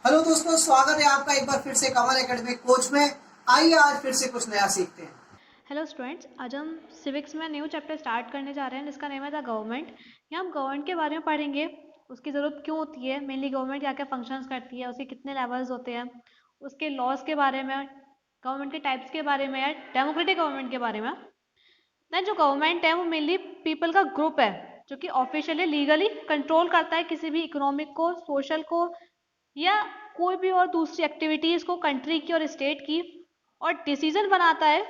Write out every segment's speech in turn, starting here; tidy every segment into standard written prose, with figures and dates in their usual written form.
Hello दोस्तों, स्वागत है आपका एक बार फिर से कमल एकेडमी कोच में। आइए आज फिर से कुछ नया सीखते हैं। हेलो स्टूडेंट्स, आज हम सिविक्स में न्यू चैप्टर स्टार्ट करने जा रहे हैं जिसका नेम है द गवर्नमेंट। यहाँ हम गवर्नमेंट के बारे में पढ़ेंगे, उसकी ज़रूरत क्यों होती है, मेनली गवर्नमेंट क्या क्या फंक्शंस करती है, उसके कितने लेवल्स होते हैं, उसके लॉज के बारे में, गवर्नमेंट के टाइप्स के बारे में, या डेमोक्रेटिक गवर्नमेंट के बारे में। देन जो गवर्नमेंट है वो मेनली पीपल का ग्रुप है जो कि ऑफिशियली लीगली कंट्रोल करता है किसी भी इकोनॉमिक को, सोशल को, या कोई भी और दूसरी एक्टिविटीज़ को कंट्री की और स्टेट की, और डिसीजन बनाता है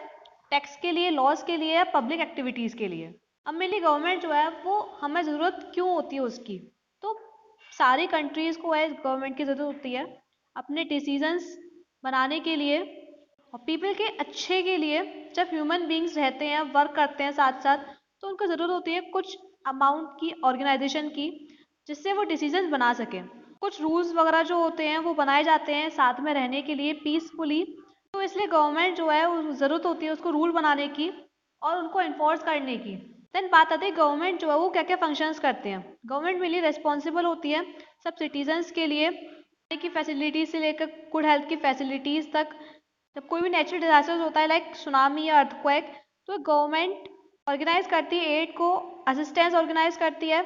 टैक्स के लिए, लॉज के लिए, या पब्लिक एक्टिविटीज़ के लिए। अब मेनली गवर्नमेंट जो है वो हमें ज़रूरत क्यों होती है उसकी, तो सारी कंट्रीज़ को है गवर्नमेंट की ज़रूरत होती है अपने डिसीजंस बनाने के लिए और पीपल के अच्छे के लिए। जब ह्यूमन बींग्स रहते हैं, वर्क करते हैं साथ साथ, तो उनको ज़रूरत होती है कुछ अमाउंट की ऑर्गेनाइजेशन की जिससे वो डिसीजंस बना सकें। कुछ रूल्स वगैरह जो होते हैं वो बनाए जाते हैं साथ में रहने के लिए पीसफुली। तो इसलिए गवर्नमेंट जो है वो ज़रूरत होती है उसको रूल बनाने की और उनको इन्फोर्स करने की। देन बात आती है गवर्नमेंट जो है वो क्या क्या फंक्शंस करते हैं। गवर्नमेंट मेनली रिस्पॉन्सिबल होती है सब सिटीजन्स के लिए, की फैसिलिटीज से लेकर गुड हेल्थ की फैसिलिटीज़ तक। जब कोई भी नेचुरल डिजास्टर्स होता है लाइक सुनामी या अर्थक्वेक, तो गवर्नमेंट ऑर्गेनाइज करती है एड को, असिस्टेंस ऑर्गेनाइज करती है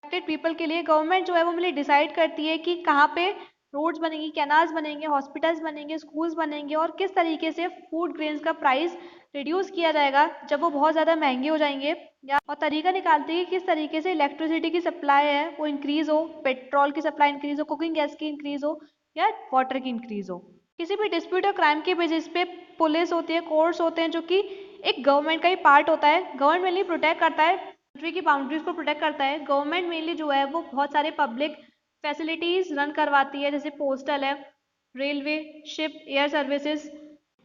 अफेक्टेड पीपल के लिए। गवर्नमेंट जो है वो मिली डिसाइड करती है कि कहाँ पे रोड्स बनेंगी, कैनाल्स बनेंगे, हॉस्पिटल्स बनेंगे, स्कूल्स बनेंगे, और किस तरीके से फूड ग्रेन्स का प्राइस रिड्यूस किया जाएगा जब वो बहुत ज़्यादा महंगे हो जाएंगे, या और तरीका निकालती है कि किस तरीके से इलेक्ट्रिसिटी की सप्लाई है वो इंक्रीज़ हो, पेट्रोल की सप्लाई इंक्रीज़ हो, कुकिंग गैस की इंक्रीज़ हो, या वाटर की इंक्रीज़ हो। किसी भी डिस्प्यूट और क्राइम के बेसिस पे पुलिस होती है, कोर्ट्स होते हैं, जो कि एक गवर्नमेंट का ही पार्ट होता है। गवर्नमेंट मेनली प्रोटेक्ट करता है कंट्री की बाउंड्रीज को, प्रोटेक्ट करता है। गवर्नमेंट मेनली जो है वो बहुत सारे पब्लिक फैसिलिटीज़ रन करवाती है, जैसे पोस्टल है, रेलवे, शिप, एयर सर्विसेज।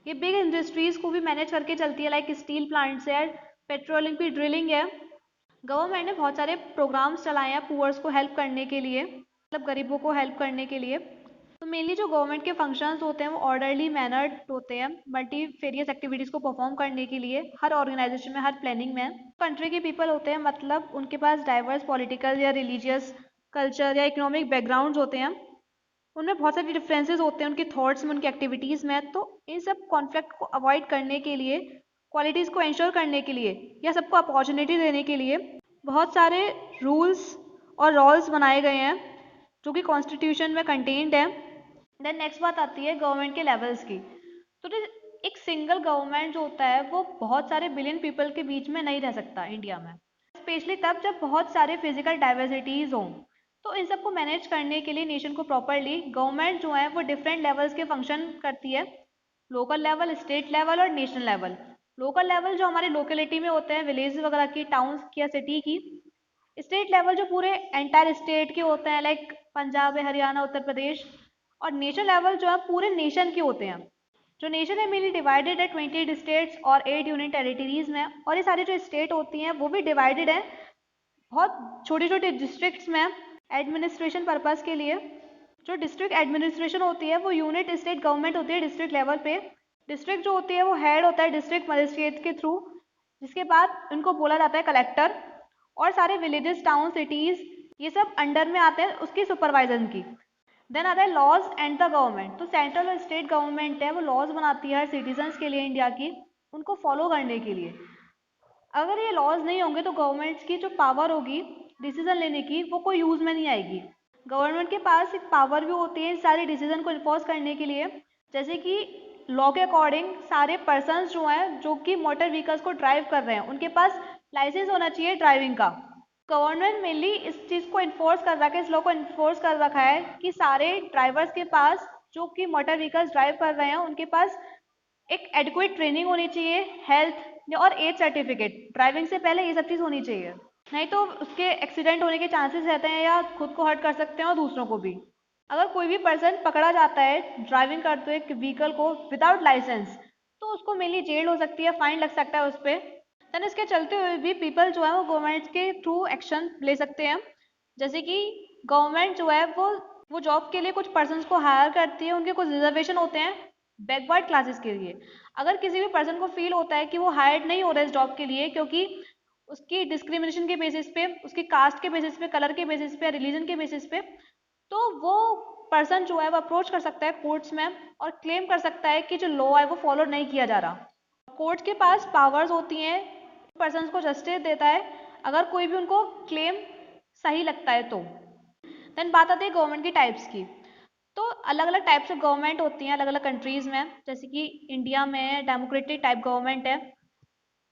ये बिग इंडस्ट्रीज़ को भी मैनेज करके चलती है, लाइक स्टील प्लांट्स है, पेट्रोलियम की ड्रिलिंग है। गवर्नमेंट ने बहुत सारे प्रोग्राम्स चलाए हैं पुअर्स को हेल्प करने के लिए, मतलब गरीबों को हेल्प करने के लिए। तो मेनली जो गवर्नमेंट के फंक्शंस होते हैं वो ऑर्डरली मैनर्ड होते हैं मल्टीफेरियस एक्टिविटीज़ को परफॉर्म करने के लिए हर ऑर्गेनाइजेशन में, हर प्लानिंग में। कंट्री के पीपल होते हैं, मतलब उनके पास डाइवर्स पॉलिटिकल या रिलीजियस कल्चर या इकोनॉमिक बैकग्राउंड्स होते हैं, उनमें बहुत सारे डिफरेंसेस होते हैं उनके थॉट्स में, उनकी एक्टिविटीज़ में। तो इन सब कॉन्फ्लिक्ट को अवॉइड करने के लिए, क्वालिटीज़ को इंश्योर करने के लिए, या सबको अपॉर्चुनिटी देने के लिए बहुत सारे रूल्स और लॉज बनाए गए हैं जो कि कॉन्स्टिट्यूशन में कंटेन्ड है। देन नेक्स्ट बात आती है गवर्नमेंट के लेवल्स की। तो एक सिंगल गवर्नमेंट जो होता है वो बहुत सारे बिलियन पीपल के बीच में नहीं रह सकता इंडिया में, स्पेशली तब जब बहुत सारे फिजिकल डाइवर्सिटीज़ हों। तो इन सबको मैनेज करने के लिए नेशन को प्रॉपरली गवर्नमेंट जो है वो डिफरेंट लेवल्स के फंक्शन करती है, लोकल लेवल, स्टेट लेवल और नेशनल लेवल। लोकल लेवल जो हमारे लोकेलिटी में होते हैं, विलेज वगैरह की, टाउन्स की या सिटी की। स्टेट लेवल जो पूरे एंटायर स्टेट के होते हैं, लाइक पंजाब है, हरियाणा, उत्तर प्रदेश। और नेशनल लेवल जो है पूरे नेशन के होते हैं। जो नेशन है मेनली डिवाइडेड है 28 स्टेट्स और 8 यूनियन टेरिटरीज में, और ये सारी जो स्टेट होती हैं वो भी डिवाइडेड है बहुत छोटे छोटे डिस्ट्रिक्ट्स में एडमिनिस्ट्रेशन पर्पस के लिए। जो डिस्ट्रिक्ट एडमिनिस्ट्रेशन होती है वो यूनिट स्टेट गवर्नमेंट होती है डिस्ट्रिक्ट लेवल पे। डिस्ट्रिक्ट जो होती है वो हेड होता है डिस्ट्रिक्ट मजिस्ट्रेट के थ्रू, जिसके बाद उनको बोला जाता है कलेक्टर। और सारे विलेजेस, टाउन, सिटीज़, ये सब अंडर में आते हैं उसकी सुपरवाइजन की। देन आता है लॉज एंड द गवर्नमेंट। तो सेंट्रल और स्टेट गवर्नमेंट है वो लॉज बनाती है हर सिटीजन्स के लिए इंडिया की, उनको फॉलो करने के लिए। अगर ये लॉज नहीं होंगे तो गवर्नमेंट्स की जो पावर होगी डिसीजन लेने की वो कोई यूज़ में नहीं आएगी। गवर्नमेंट के पास एक पावर भी होती है सारे डिसीजन को इन्फोर्स करने के लिए, जैसे कि लॉ के अकॉर्डिंग सारे पर्सन्स जो हैं जो कि मोटर व्हीकल्स को ड्राइव कर रहे हैं उनके पास लाइसेंस होना चाहिए ड्राइविंग का। गवर्नमेंट मेनली इस चीज़ को इन्फोर्स कर रखा है, इस लॉ को इन्फोर्स कर रखा है कि सारे ड्राइवर्स के पास जो कि मोटर व्हीकल्स ड्राइव कर रहे हैं उनके पास एक एडिक्वेट ट्रेनिंग होनी चाहिए, हेल्थ और एज सर्टिफिकेट। ड्राइविंग से पहले ये सब चीज़ होनी चाहिए, नहीं तो उसके एक्सीडेंट होने के चांसेस रहते हैं या खुद को हर्ट कर सकते हैं और दूसरों को भी। अगर कोई भी पर्सन पकड़ा जाता है ड्राइविंग करते हुए एक व्हीकल को विदाउट लाइसेंस, तो उसको मेनली जेल हो सकती है, फाइन लग सकता है उस पर। देन इसके चलते हुए भी पीपल जो है वो गवर्नमेंट के थ्रू एक्शन ले सकते हैं, जैसे कि गवर्नमेंट जो है वो जॉब के लिए कुछ पर्सन्स को हायर करती है, उनके कुछ रिजर्वेशन होते हैं बैकवर्ड क्लासेस के लिए। अगर किसी भी पर्सन को फील होता है कि वो हायर्ड नहीं हो रहा है इस जॉब के लिए क्योंकि उसकी डिस्क्रिमिनेशन के बेसिस पे, उसकी कास्ट के बेसिस पे, कलर के बेसिस पे, रिलीजन के बेसिस पे, तो वो पर्सन जो है वो अप्रोच कर सकता है कोर्ट्स में और क्लेम कर सकता है कि जो लॉ है वो फॉलो नहीं किया जा रहा। कोर्ट के पास पावर्स होती हैं, पर्सन को जस्टिस देता है अगर कोई भी उनको क्लेम सही लगता है तो। देन बात आती है गवर्नमेंट की टाइप्स की। तो अलग अलग टाइप्स ऑफ गवर्नमेंट होती हैं अलग अलग कंट्रीज़ में, जैसे कि इंडिया में डेमोक्रेटिक टाइप गवर्नमेंट है।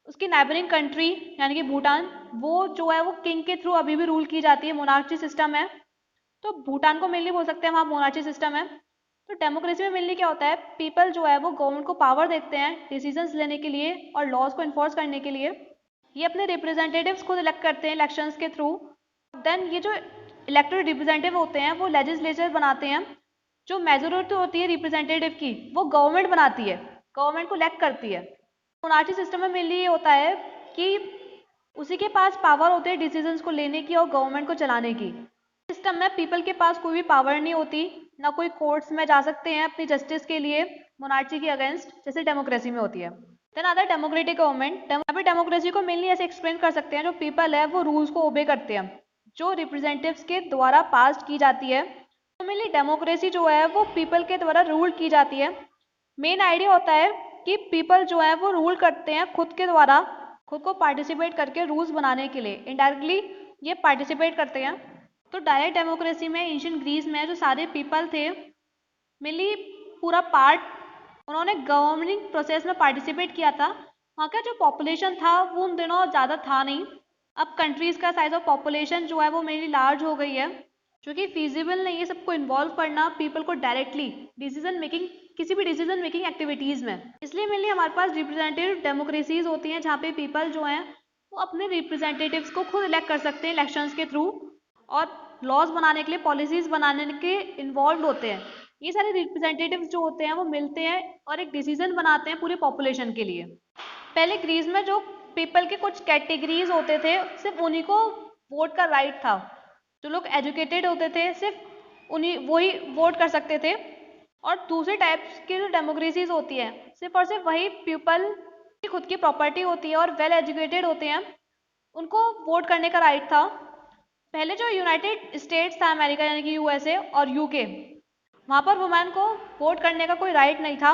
उसकी नाइबरिंग कंट्री यानी कि भूटान, वो जो है वो किंग के थ्रू अभी भी रूल की जाती है, मोनार्ची सिस्टम है। तो भूटान को मेनली बोल सकते हैं वहाँ मोनार्ची सिस्टम है। तो डेमोक्रेसी में मेनली क्या होता है, पीपल जो है वो गवर्नमेंट को पावर देते हैं डिसीजंस लेने के लिए और लॉज को इन्फोर्स करने के लिए। ये अपने रिप्रेजेंटेटिव्स खुद इलेक्ट करते हैं इलेक्शंस के थ्रू। देन ये जो इलेक्टेड रिप्रेजेंटेटिव होते हैं वो लेजिस्लेचर बनाते हैं। जो मेजोरिटी होती है रिप्रेजेंटेटिव की वो गवर्नमेंट बनाती है, गवर्नमेंट को इलेक्ट करती है। मोनार्ची सिस्टम में मेनली ये होता है कि उसी के पास पावर होते हैं डिसीजंस को लेने की और गवर्नमेंट को चलाने की। सिस्टम में पीपल के पास कोई भी पावर नहीं होती, ना कोई कोर्ट्स में जा सकते हैं अपनी जस्टिस के लिए मोनार्ची के अगेंस्ट, जैसे डेमोक्रेसी में होती है। देन आता है डेमोक्रेटिक गवर्नमेंट। यहाँ पे डेमोक्रेसी को मेनली ऐसे एक्सप्लेन कर सकते हैं, जो पीपल है वो रूल्स को ओबे करते हैं जो रिप्रेजेंटेटिव्स के द्वारा पास की जाती है। तो मेनली डेमोक्रेसी जो है वो पीपल के द्वारा रूल की जाती है। मेन आइडिया होता है कि पीपल जो है वो रूल करते हैं खुद के द्वारा, खुद को पार्टिसिपेट करके रूल्स बनाने के लिए इनडायरेक्टली ये पार्टिसिपेट करते हैं। तो डायरेक्ट डेमोक्रेसी में एंशिएंट ग्रीस में जो सारे पीपल थे मेनली पूरा पार्ट उन्होंने गवर्निंग प्रोसेस में पार्टिसिपेट किया था। वहाँ का जो पॉपुलेशन था वो उन दिनों ज़्यादा था नहीं। अब कंट्रीज़ का साइज ऑफ पॉपुलेशन जो है वो मेनली लार्ज हो गई है, क्योंकि फीजिबल नहीं है सबको इन्वॉल्व करना पीपल को डायरेक्टली डिसीजन मेकिंग, किसी भी डिसीजन मेकिंग एक्टिविटीज़ में। इसलिए मेनली हमारे पास रिप्रेजेंटेटिव डेमोक्रेसीज होती हैं जहाँ पे पीपल जो हैं वो अपने रिप्रेजेंटेटिव्स को खुद इलेक्ट कर सकते हैं इलेक्शंस के थ्रू और लॉज बनाने के लिए, पॉलिसीज बनाने के इन्वॉल्व होते हैं। ये सारे रिप्रेजेंटेटिव्स जो होते हैं वो मिलते हैं और एक डिसीजन बनाते हैं पूरे पॉपुलेशन के लिए। पहले ग्रीस में जो पीपल के कुछ कैटेगरीज होते थे सिर्फ उन्हीं को वोट का राइट था। जो लोग एजुकेटेड होते थे सिर्फ उन्हीं वही वोट कर सकते थे, और दूसरे टाइप्स की जो डेमोक्रेसीज होती है सिर्फ और सिर्फ वही पीपल की खुद की प्रॉपर्टी होती है और वेल एजुकेटेड होते हैं उनको वोट करने का राइट था। पहले जो यूनाइटेड स्टेट्स था अमेरिका यानी कि यूएसए और यूके, वहाँ पर वुमेन को वोट करने का कोई राइट नहीं था।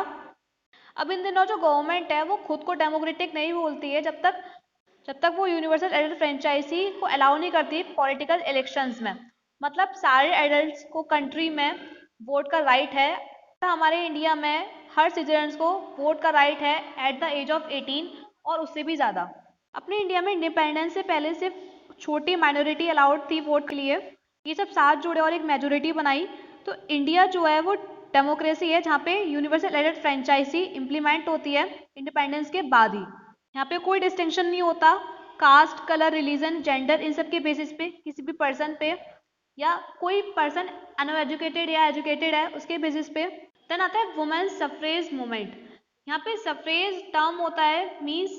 अब इन दिनों जो गवर्नमेंट है वो खुद को डेमोक्रेटिक नहीं बोलती है जब तक वो यूनिवर्सल एडल्ट फ्रेंचाइजी को अलाउ नहीं करती पॉलिटिकल इलेक्शंस में। मतलब सारे एडल्ट्स को कंट्री में वोट का राइट है। तो हमारे इंडिया में हर सिटीजन्स को वोट का राइट है एट द एज ऑफ 18 और उससे भी ज़्यादा। अपने इंडिया में इंडिपेंडेंस से पहले सिर्फ छोटी माइनॉरिटी अलाउड थी वोट के लिए, ये सब साथ जुड़े और एक मेजोरिटी बनाई। तो इंडिया जो है वो डेमोक्रेसी है जहाँ पे यूनिवर्सल एडल्ट फ्रेंचाइजी इम्प्लीमेंट होती है इंडिपेंडेंस के बाद ही। यहाँ पे कोई डिस्टिंक्शन नहीं होता कास्ट, कलर, रिलीजन, जेंडर, इन सब के बेसिस पे किसी भी पर्सन पे, या कोई पर्सन अनएजुकेटेड या एजुकेटेड है उसके बेसिस पे। देन आता है वुमेन्स सफ्रेज मूवमेंट। यहाँ पे सफ्रेज टर्म होता है मीन्स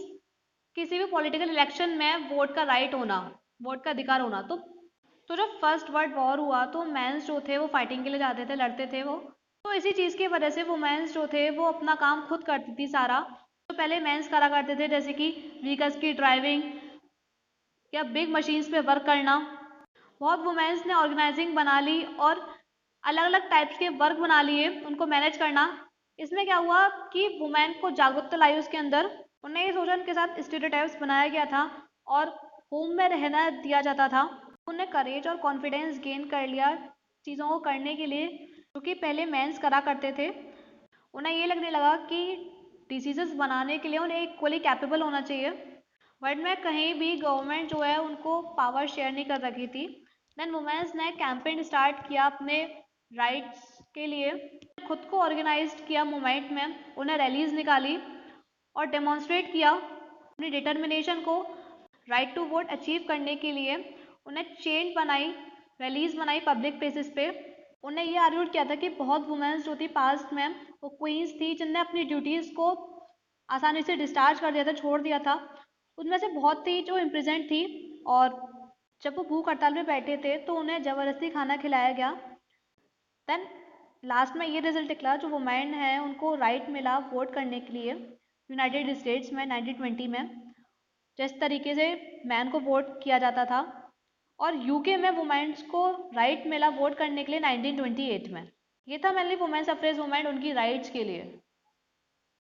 किसी भी पॉलिटिकल इलेक्शन में वोट का राइट होना, वोट का अधिकार होना। तो जब फर्स्ट वर्ल्ड वॉर हुआ तो मेंस जो थे वो फाइटिंग के लिए जाते थे, लड़ते थे वो। तो इसी चीज़ की वजह से वुमेन्स जो थे वो अपना काम खुद करती थी सारा। तो पहले मेंस करा करते थे जैसे कि व्हीकल्स की ड्राइविंग या बिग मशीन्स पे वर्क करना। बहुत वुमेन्स ने ऑर्गेनाइजिंग बना ली और अलग अलग टाइप्स के वर्क बना लिए उनको मैनेज करना। इसमें क्या हुआ कि वुमेन को जागरूकता लाई उसके अंदर। उन्हें ये सोचा उनके साथ स्टीरियोटाइप्स बनाया गया था और होम में रहना दिया जाता था। उन्हें करेज और कॉन्फिडेंस गेन कर लिया चीज़ों को करने के लिए, क्योंकि पहले मेंस करा करते थे। उन्हें ये लगने लगा कि डिसीजंस बनाने के लिए उन्हें इक्वली कैपेबल होना चाहिए। वर्ल्ड में कहीं भी गवर्नमेंट जो है उनको पावर शेयर नहीं कर रखी थी। देन वुमेन्स ने कैंपेन स्टार्ट किया अपने राइट्स के लिए, खुद को ऑर्गेनाइज किया मूवमेंट में, उन्हें रैलीज निकाली और डेमोन्स्ट्रेट किया अपनी डिटर्मिनेशन को राइट टू वोट अचीव करने के लिए। उन्हें चेन बनाई, रैलीज बनाई पब्लिक प्लेसेस पे। उन्हें ये आर्ग्यू किया था कि बहुत वुमेन्स जो थी पास्ट में वो क्वींस थी जिनने अपनी ड्यूटीज़ को आसानी से डिस्चार्ज कर दिया था, छोड़ दिया था। उनमें से बहुत थी जो इम्प्रिजेंट थी और जब वो भूख हड़ताल में बैठे थे तो उन्हें ज़बरदस्ती खाना खिलाया गया। देन लास्ट में ये रिजल्ट निकला, जो वुमेन है उनको राइट मिला वोट करने के लिए यूनाइटेड स्टेट्स में 1920 में, जिस तरीके से मैन को वोट किया जाता था। और यूके में वुमेन्स को राइट मिला वोट करने के लिए 1928 में। ये था मेनली वुमेन सफ्रेज मूवमेंट उनकी राइट्स के लिए।